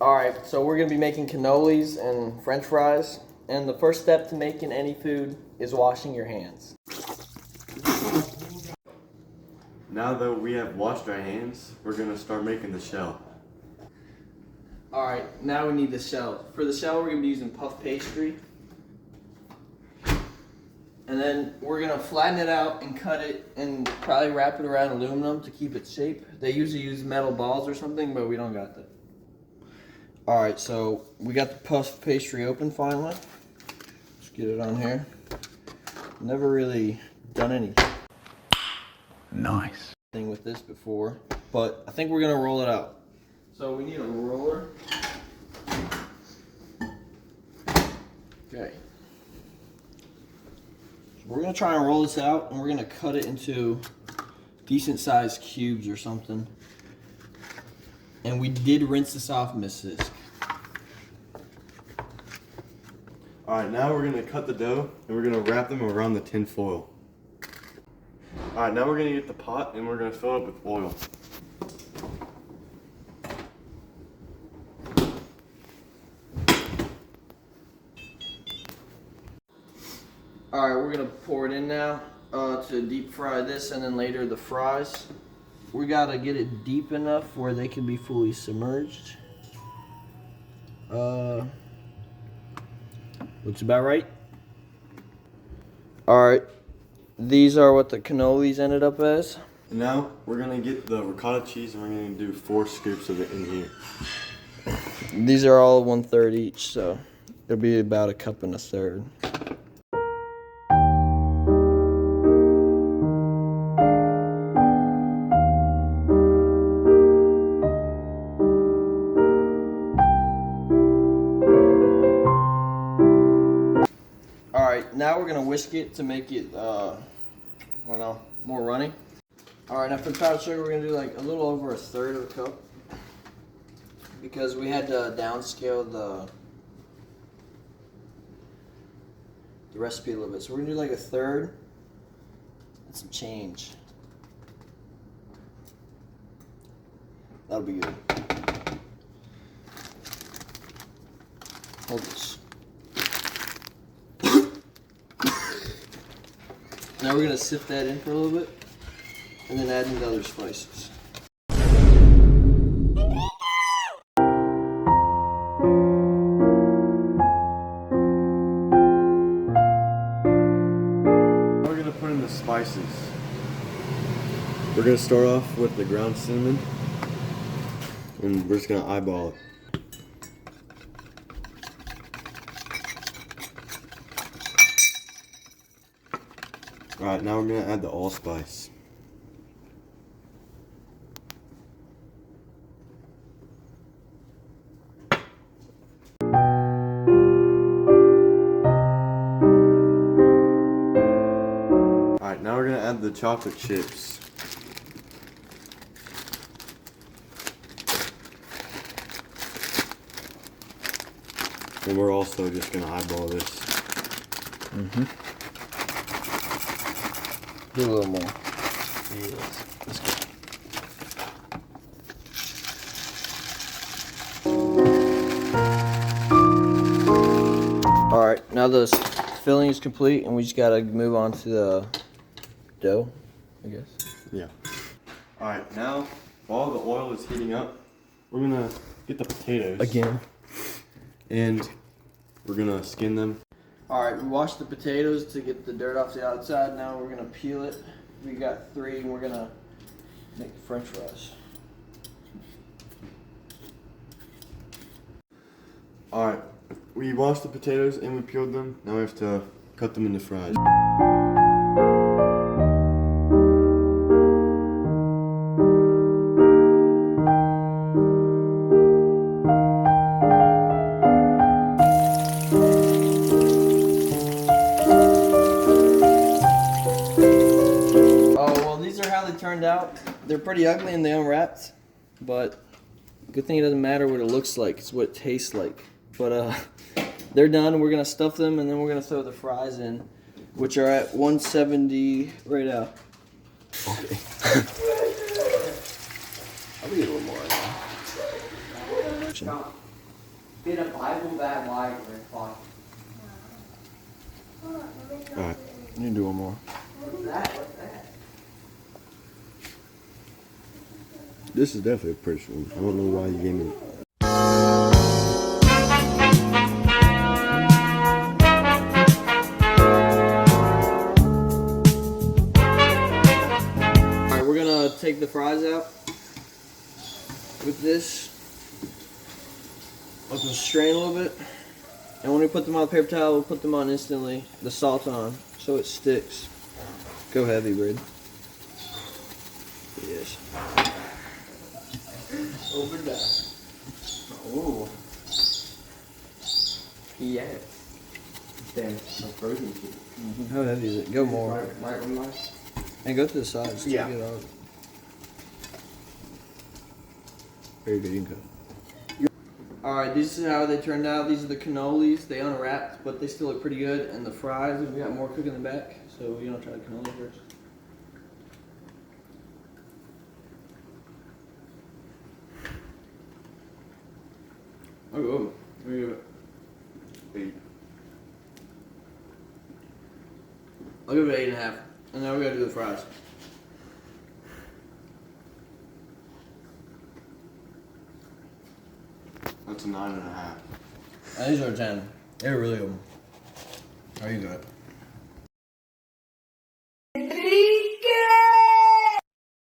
Alright, so we're going to be making cannolis and french fries. And the first step to making any food is washing your hands. Now that we have washed our hands, we're going to start making the shell. Alright, now we need the shell. For the shell, we're going to be using puff pastry. And then we're going to flatten it out and cut it and probably wrap it around aluminum to keep its shape. They usually use metal balls or something, but we don't got that. Alright, so we got the puff pastry open finally. Let's get it on here. Never really done anything with this before, but I think we're going to roll it out. So we need a roller. Okay. We're going to try and roll this out, and we're going to cut it into decent sized cubes or something. And we did rinse this off, Miss Sisk. Alright, now we're going to cut the dough and we're going to wrap them around the tin foil. Alright, now we're going to get the pot and we're going to fill it up with oil. Alright, we're going to pour it in now to deep fry this and then later the fries. We got to get it deep enough where they can be fully submerged. Looks about right. Alright, these are what the cannolis ended up as. And now we're going to get the ricotta cheese and we're going to do 4 scoops of it in here. These are all 1/3 each, so it'll be about 1 1/3 cups. Alright, now we're going to whisk it to make it, I don't know, more runny. Alright, now for the powdered sugar, we're going to do like a little over 1/3 of a cup. Because we had to downscale the recipe a little bit. So we're going to do like 1/3 and some change. That'll be good. Hold this. Now we're going to sift that in for a little bit and then add in the other spices. We're going to put in the spices. We're going to start off with the ground cinnamon and we're just going to eyeball it. Alright, now we're going to add the allspice. Alright, now we're going to add the chocolate chips. And we're also just going to eyeball this. Do a little more. Yes. Let's go. Alright, now the filling is complete and we just gotta move on to the dough, I guess. Yeah. Alright, now while the oil is heating up, we're gonna get the potatoes. Again. And we're gonna skin them. Alright, we washed the potatoes to get the dirt off the outside. Now we're gonna peel it. We got 3 and we're gonna make french fries. Alright, we washed the potatoes and we peeled them. Now we have to cut them into fries. Turned out. They're pretty ugly and they unwrapped, but good thing it doesn't matter what it looks like, it's what it tastes like. But they're done. We're gonna stuff them and then we're gonna throw the fries in, which are at 170 right now. Okay. I'll get a little more. Get a Bible that wide or clock. Alright. You can do one more. What's that? What's that? This is definitely a pretty one. I don't know why you gave me. Alright, we're gonna take the fries out with this. Let them strain a little bit. And when we put them on the paper towel, we'll put them on instantly. The salt on, so it sticks. Go heavy, Brid. Yes. Open that. Oh. Yes. Damn, some frozen food. How heavy is it? Go more. Right, and go to the sides. Yeah. To get out. Very good, you can cut. Alright, this is how they turned out. These are the cannolis. They unwrapped, but they still look pretty good. And the fries, and we got more cooking in the back. So you want to try the cannoli first? Oh, let me give it. 8. I'll give it 8.5. And now we gotta do the fries. That's a 9.5. These are 10. They're really good. How you got it?